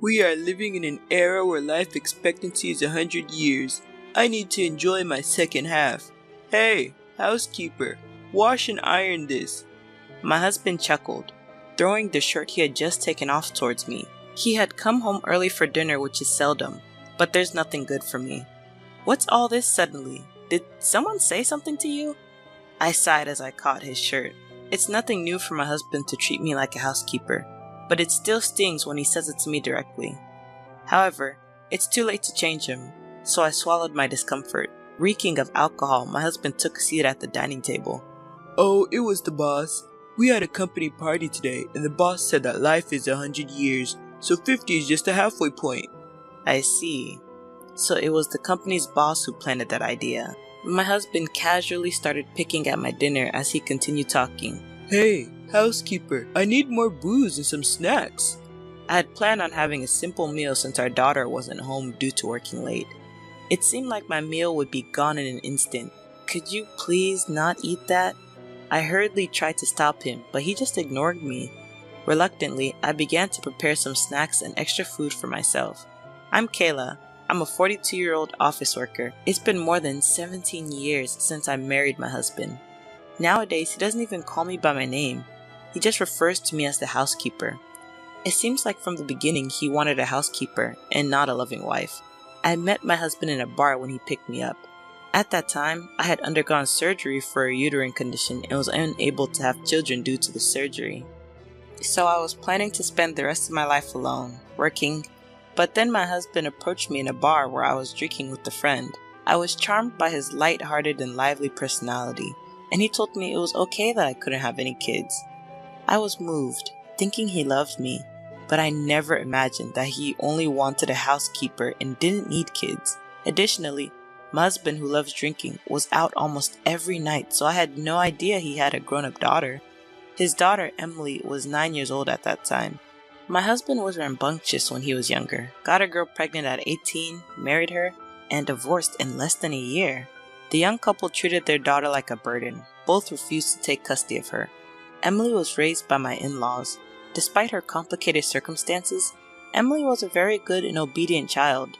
We are living in an era where life expectancy is 100 years. I need to enjoy my second half. Hey, housekeeper, wash and iron this. My husband chuckled, throwing the shirt he had just taken off towards me. He had come home early for dinner, which is seldom, but there's nothing good for me. What's all this suddenly? Did someone say something to you? I sighed as I caught his shirt. It's nothing new for my husband to treat me like a housekeeper, but it still stings when he says it to me directly. However, it's too late to change him, so I swallowed my discomfort. Reeking of alcohol, my husband took a seat at the dining table. Oh, it was the boss. We had a company party today, and the boss said that life is 100 years, so 50 is just a halfway point. I see. So it was the company's boss who planted that idea. My husband casually started picking at my dinner as he continued talking. Hey, housekeeper, I need more booze and some snacks. I had planned on having a simple meal since our daughter wasn't home due to working late. It seemed like my meal would be gone in an instant. Could you please not eat that? I hurriedly tried to stop him, but he just ignored me. Reluctantly, I began to prepare some snacks and extra food for myself. I'm Kayla. I'm a 42-year-old office worker. It's been more than 17 years since I married my husband. Nowadays, he doesn't even call me by my name. He just refers to me as the housekeeper. It seems like from the beginning he wanted a housekeeper and not a loving wife. I met my husband in a bar when he picked me up. At that time, I had undergone surgery for a uterine condition and was unable to have children due to the surgery. So I was planning to spend the rest of my life alone, working. But then my husband approached me in a bar where I was drinking with a friend. I was charmed by his light-hearted and lively personality, and he told me it was okay that I couldn't have any kids. I was moved, thinking he loved me, but I never imagined that he only wanted a housekeeper and didn't need kids. Additionally, my husband, who loves drinking, was out almost every night, so I had no idea he had a grown-up daughter. His daughter, Emily, was 9 years old at that time. My husband was rambunctious when he was younger, got a girl pregnant at 18, married her, and divorced in less than a year. The young couple treated their daughter like a burden. Both refused to take custody of her. Emily was raised by my in-laws. Despite her complicated circumstances, Emily was a very good and obedient child.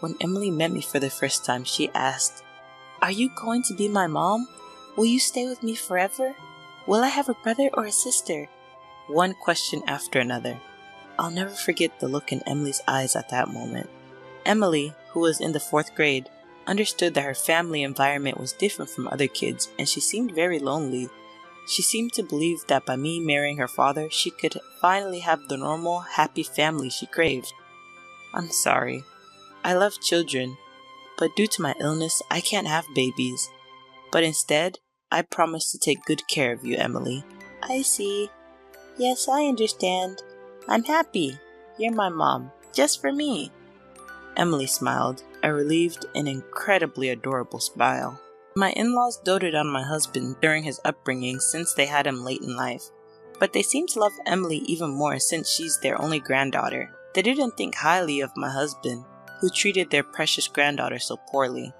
When Emily met me for the first time, she asked, "Are you going to be my mom? Will you stay with me forever? Will I have a brother or a sister?" One question after another. I'll never forget the look in Emily's eyes at that moment. Emily, who was in the 4th grade, understood that her family environment was different from other kids, and she seemed very lonely. She seemed to believe that by me marrying her father, she could finally have the normal, happy family she craved. I'm sorry. I love children, but due to my illness, I can't have babies. But instead, I promise to take good care of you, Emily. I see. Yes, I understand. I'm happy. You're my mom, just for me. Emily smiled, a relieved and incredibly adorable smile. My in-laws doted on my husband during his upbringing since they had him late in life, but they seemed to love Emily even more since she's their only granddaughter. They didn't think highly of my husband, who treated their precious granddaughter so poorly.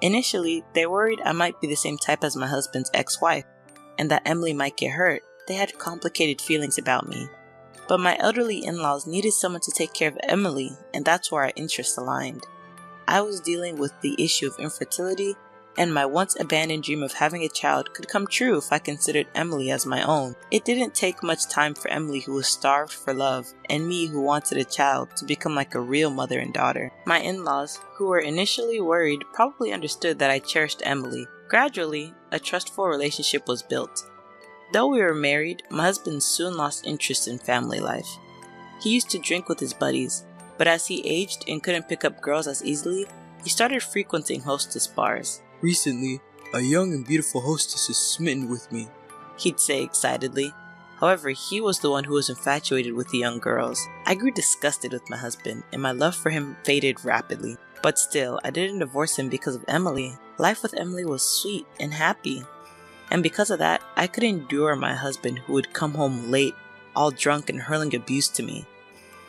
Initially, they worried I might be the same type as my husband's ex-wife, and that Emily might get hurt. They had complicated feelings about me. But my elderly in-laws needed someone to take care of Emily, and that's where our interests aligned. I was dealing with the issue of infertility, and my once abandoned dream of having a child could come true if I considered Emily as my own. It didn't take much time for Emily, who was starved for love, and me, who wanted a child, to become like a real mother and daughter. My in-laws, who were initially worried, probably understood that I cherished Emily. Gradually, a trustful relationship was built. Though we were married, my husband soon lost interest in family life. He used to drink with his buddies, but as he aged and couldn't pick up girls as easily, he started frequenting hostess bars. Recently, a young and beautiful hostess is smitten with me, he'd say excitedly. However, he was the one who was infatuated with the young girls. I grew disgusted with my husband, and my love for him faded rapidly. But still, I didn't divorce him because of Emily. Life with Emily was sweet and happy. And because of that, I could endure my husband, who would come home late, all drunk and hurling abuse to me.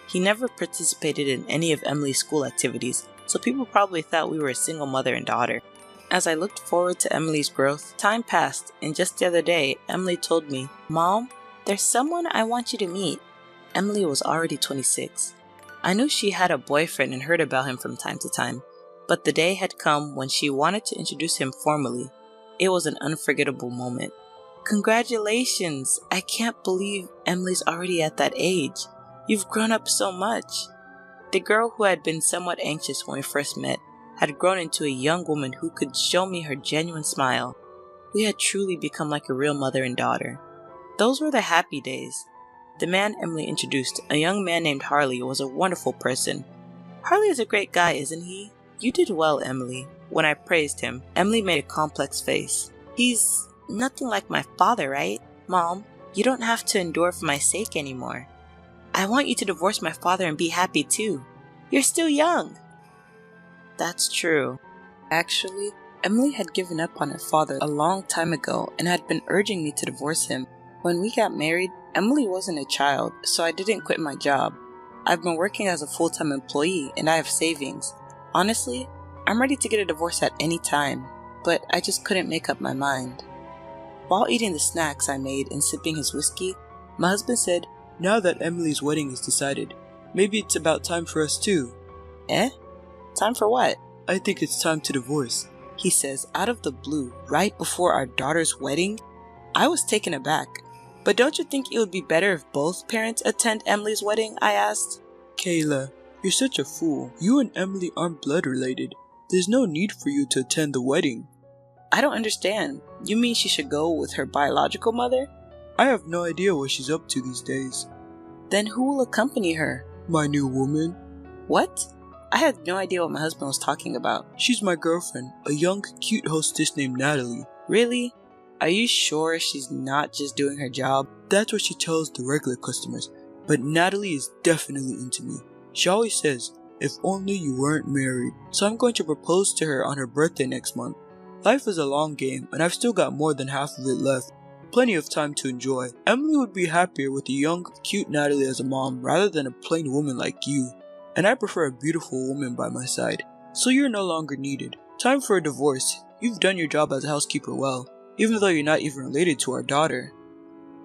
He never participated in any of Emily's school activities, so people probably thought we were a single mother and daughter. As I looked forward to Emily's growth, time passed, and just the other day, Emily told me, "Mom, there's someone I want you to meet." Emily was already 26. I knew she had a boyfriend and heard about him from time to time, but the day had come when she wanted to introduce him formally. It was an unforgettable moment. Congratulations! I can't believe Emily's already at that age. You've grown up so much. The girl who had been somewhat anxious when we first met had grown into a young woman who could show me her genuine smile. We had truly become like a real mother and daughter. Those were the happy days. The man Emily introduced, a young man named Harley, was a wonderful person. Harley is a great guy, isn't he? You did well, Emily. When I praised him, Emily made a complex face. He's nothing like my father, right? Mom, you don't have to endure for my sake anymore. I want you to divorce my father and be happy too. You're still young. That's true. Actually, Emily had given up on her father a long time ago and had been urging me to divorce him. When we got married, Emily wasn't a child, so I didn't quit my job. I've been working as a full-time employee and I have savings. Honestly, I'm ready to get a divorce at any time, but I just couldn't make up my mind. While eating the snacks I made and sipping his whiskey, my husband said, "Now that Emily's wedding is decided, maybe it's about time for us too." Eh? Time for what? "I think it's time to divorce," he says out of the blue, right before our daughter's wedding. I was taken aback. "But don't you think it would be better if both parents attend Emily's wedding?" I asked. "Kayla, you're such a fool. You and Emily aren't blood related. There's no need for you to attend the wedding." "I don't understand. You mean she should go with her biological mother?" "I have no idea what she's up to these days." "Then who will accompany her?" "My new woman." "What?" I had no idea what my husband was talking about. "She's my girlfriend, a young, cute hostess named Natalie." "Really? Are you sure she's not just doing her job?" "That's what she tells the regular customers, but Natalie is definitely into me. She always says, 'If only you weren't married.' So I'm going to propose to her on her birthday next month. Life is a long game, and I've still got more than half of it left. Plenty of time to enjoy. Emily would be happier with a young, cute Natalie as a mom rather than a plain woman like you. And I prefer a beautiful woman by my side. So you're no longer needed. Time for a divorce. You've done your job as a housekeeper well, even though you're not even related to our daughter."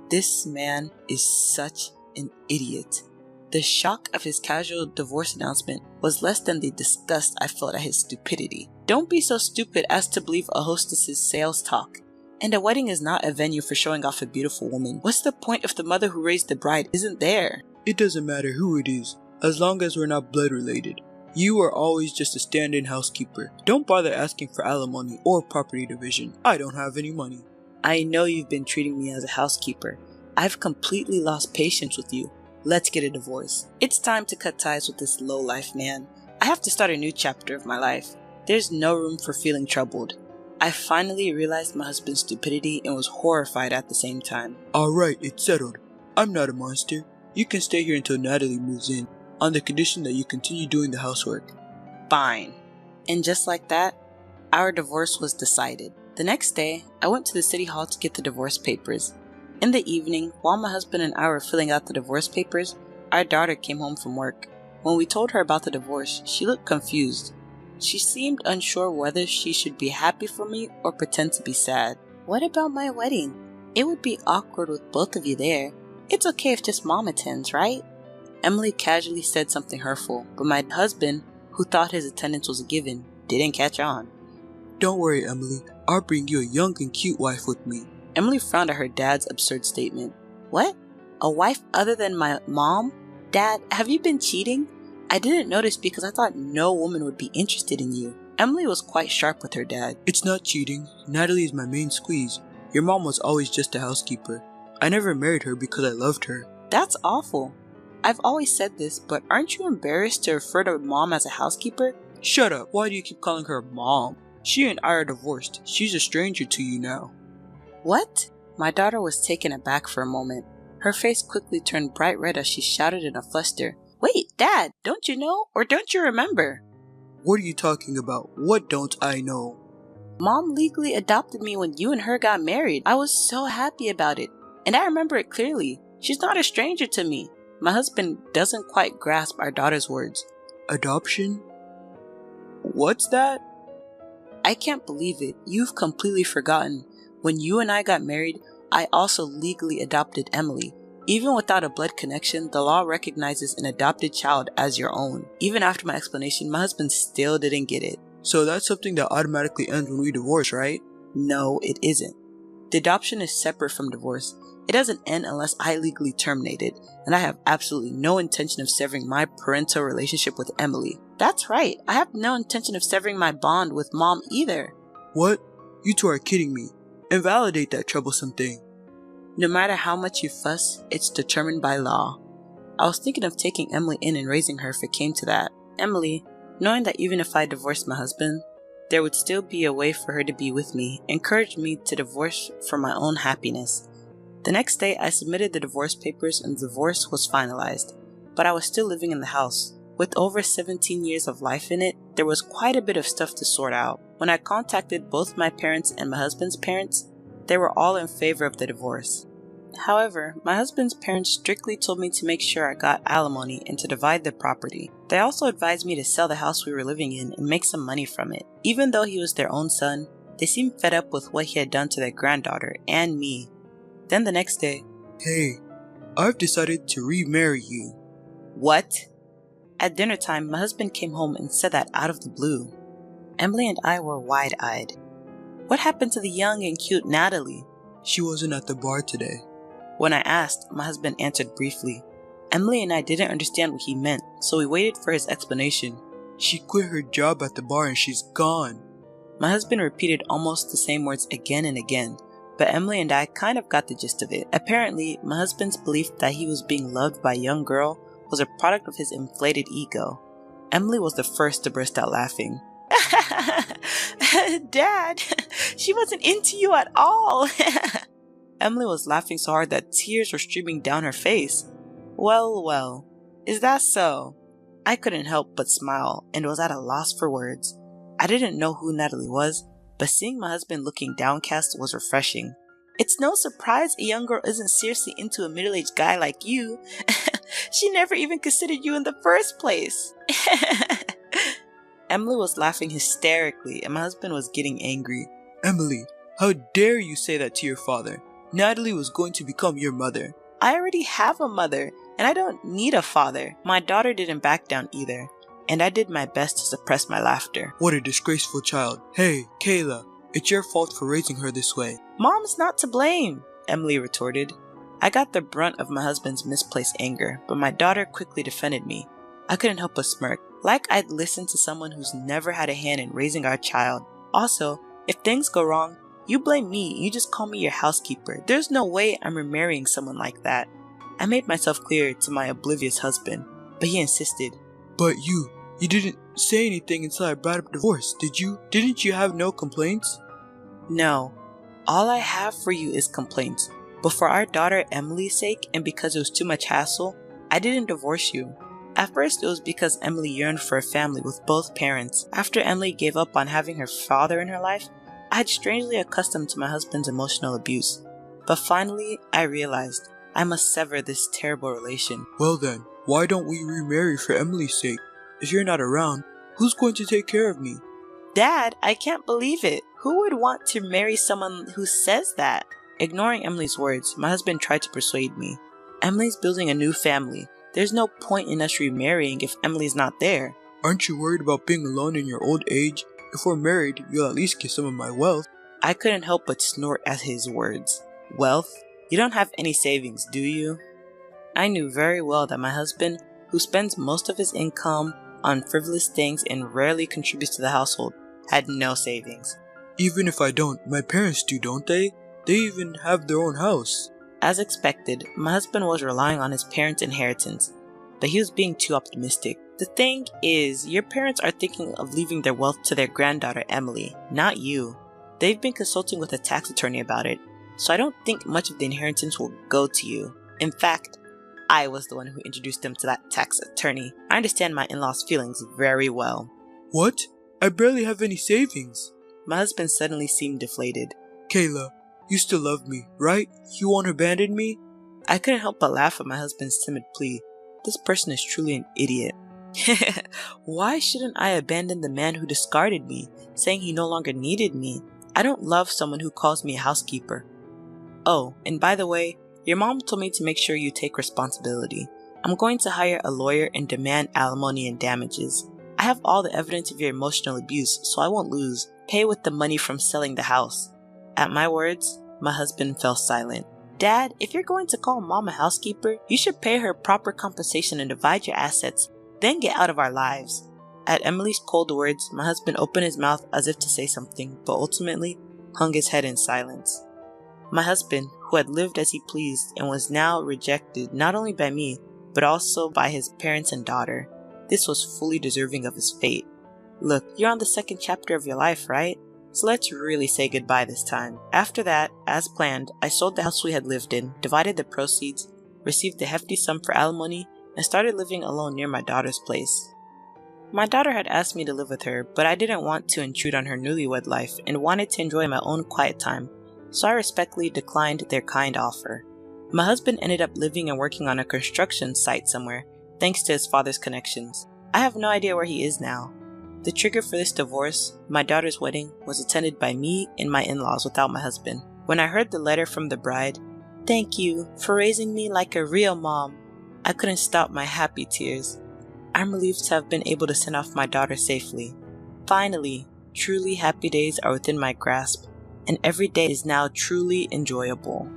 This man is such an idiot. The shock of his casual divorce announcement was less than the disgust I felt at his stupidity. Don't be so stupid as to believe a hostess's sales talk. And a wedding is not a venue for showing off a beautiful woman. What's the point if the mother who raised the bride isn't there? "It doesn't matter who it is, as long as we're not blood related. You are always just a stand-in housekeeper. Don't bother asking for alimony or property division. I don't have any money." "I know you've been treating me as a housekeeper. I've completely lost patience with you. Let's get a divorce. It's time to cut ties with this low-life man. I have to start a new chapter of my life. There's no room for feeling troubled." I finally realized my husband's stupidity and was horrified at the same time. "Alright, it's settled. I'm not a monster. You can stay here until Natalie moves in, on the condition that you continue doing the housework." Fine. And just like that, our divorce was decided. The next day, I went to the city hall to get the divorce papers. In the evening, while my husband and I were filling out the divorce papers, our daughter came home from work. When we told her about the divorce, she looked confused. She seemed unsure whether she should be happy for me or pretend to be sad. "What about my wedding? It would be awkward with both of you there. It's okay if just Mom attends, right?" Emily casually said something hurtful, but my husband, who thought his attendance was a given, didn't catch on. "Don't worry, Emily. I'll bring you a young and cute wife with me." Emily frowned at her dad's absurd statement. "What? A wife other than my mom? Dad, have you been cheating? I didn't notice because I thought no woman would be interested in you." Emily was quite sharp with her dad. "It's not cheating. Natalie is my main squeeze. Your mom was always just a housekeeper. I never married her because I loved her." "That's awful. I've always said this, but aren't you embarrassed to refer to Mom as a housekeeper?" "Shut up. Why do you keep calling her Mom? She and I are divorced. She's a stranger to you now." "What?" My daughter was taken aback for a moment. Her face quickly turned bright red as she shouted in a fluster, "Wait, Dad, don't you know, or don't you remember?" "What are you talking about? What don't I know?" "Mom legally adopted me when you and her got married. I was so happy about it, and I remember it clearly. She's not a stranger to me." My husband doesn't quite grasp our daughter's words. "Adoption? What's that?" "I can't believe it. You've completely forgotten. When you and I got married, I also legally adopted Emily. Even without a blood connection, the law recognizes an adopted child as your own. Even after my explanation, my husband still didn't get it. So that's something that automatically ends when we divorce, right? No, it isn't. The adoption is separate from divorce. It doesn't end unless I legally terminate it, and I have absolutely no intention of severing my parental relationship with Emily. That's right, I have no intention of severing my bond with Mom either. What? You two are kidding me. Invalidate that troublesome thing. No matter how much you fuss, it's determined by law. I was thinking of taking Emily in and raising her if it came to that. Emily, knowing that even if I divorced my husband, there would still be a way for her to be with me, encouraged me to divorce for my own happiness. The next day, I submitted the divorce papers and the divorce was finalized, but I was still living in the house. With over 17 years of life in it, there was quite a bit of stuff to sort out. When I contacted both my parents and my husband's parents, they were all in favor of the divorce. However, my husband's parents strictly told me to make sure I got alimony and to divide the property. They also advised me to sell the house we were living in and make some money from it. Even though he was their own son, they seemed fed up with what he had done to their granddaughter and me. Then the next day, "Hey, I've decided to remarry you." What? At dinner time, my husband came home and said that out of the blue. Emily and I were wide-eyed. What happened to the young and cute Natalie? She wasn't at the bar today. When I asked, my husband answered briefly. Emily and I didn't understand what he meant, so we waited for his explanation. She quit her job at the bar and she's gone. My husband repeated almost the same words again and again, but Emily and I kind of got the gist of it. Apparently, my husband's belief that he was being loved by a young girl was a product of his inflated ego. Emily was the first to burst out laughing. Dad, she wasn't into you at all. Emily was laughing so hard that tears were streaming down her face. Well, is that so? I couldn't help but smile and was at a loss for words. I didn't know who Natalie was, but seeing my husband looking downcast was refreshing. It's no surprise a young girl isn't seriously into a middle-aged guy like you. She never even considered you in the first place. Emily was laughing hysterically and my husband was getting angry. Emily, how dare you say that to your father? Natalie was going to become your mother. I already have a mother, and I don't need a father. My daughter didn't back down either, and I did my best to suppress my laughter. What a disgraceful child. Hey, Kayla, it's your fault for raising her this way. Mom's not to blame, Emily retorted. I got the brunt of my husband's misplaced anger, but my daughter quickly defended me. I couldn't help but smirk, like I'd listened to someone who's never had a hand in raising our child. Also, if things go wrong, you blame me, you just call me your housekeeper. There's no way I'm remarrying someone like that. I made myself clear to my oblivious husband, but he insisted. But you didn't say anything until I brought up divorce, did you? Didn't you have no complaints? No. All I have for you is complaints. But for our daughter Emily's sake, and because it was too much hassle, I didn't divorce you. At first it was because Emily yearned for a family with both parents. After Emily gave up on having her father in her life, I had strangely accustomed to my husband's emotional abuse. But finally, I realized I must sever this terrible relation. Well then, why don't we remarry for Emily's sake? If you're not around, who's going to take care of me? Dad, I can't believe it. Who would want to marry someone who says that? Ignoring Emily's words, my husband tried to persuade me. Emily's building a new family. There's no point in us remarrying if Emily's not there. Aren't you worried about being alone in your old age? If we're married, you'll at least get some of my wealth. I couldn't help but snort at his words. Wealth? You don't have any savings, do you? I knew very well that my husband, who spends most of his income on frivolous things and rarely contributes to the household, had no savings. Even if I don't, my parents do, don't they? They even have their own house. As expected, my husband was relying on his parents' inheritance, but he was being too optimistic. The thing is, your parents are thinking of leaving their wealth to their granddaughter Emily, not you. They've been consulting with a tax attorney about it, so I don't think much of the inheritance will go to you. In fact, I was the one who introduced them to that tax attorney. I understand my in-laws' feelings very well. What? I barely have any savings. My husband suddenly seemed deflated. Kayla, you still love me, right? You won't abandon me? I couldn't help but laugh at my husband's timid plea. This person is truly an idiot. Why shouldn't I abandon the man who discarded me, saying he no longer needed me? I don't love someone who calls me a housekeeper. Oh, and by the way, Your mom told me to make sure you take responsibility. I'm going to hire a lawyer and demand alimony and damages. I have all the evidence of your emotional abuse, so I won't lose. Pay with the money from selling the house." At my words, my husband fell silent. "Dad, if you're going to call Mom a housekeeper, you should pay her proper compensation and divide your assets, then get out of our lives." At Emily's cold words, my husband opened his mouth as if to say something, but ultimately hung his head in silence. My husband, who had lived as he pleased and was now rejected not only by me, but also by his parents and daughter, this was fully deserving of his fate. Look, you're on the second chapter of your life, right? So let's really say goodbye this time. After that, as planned, I sold the house we had lived in, divided the proceeds, received a hefty sum for alimony, and started living alone near my daughter's place. My daughter had asked me to live with her, but I didn't want to intrude on her newlywed life and wanted to enjoy my own quiet time, so I respectfully declined their kind offer. My husband ended up living and working on a construction site somewhere, thanks to his father's connections. I have no idea where he is now. The trigger for this divorce, my daughter's wedding, was attended by me and my in-laws without my husband. When I heard the letter from the bride, "Thank you for raising me like a real mom," I couldn't stop my happy tears. I'm relieved to have been able to send off my daughter safely. Finally, truly happy days are within my grasp, and every day is now truly enjoyable.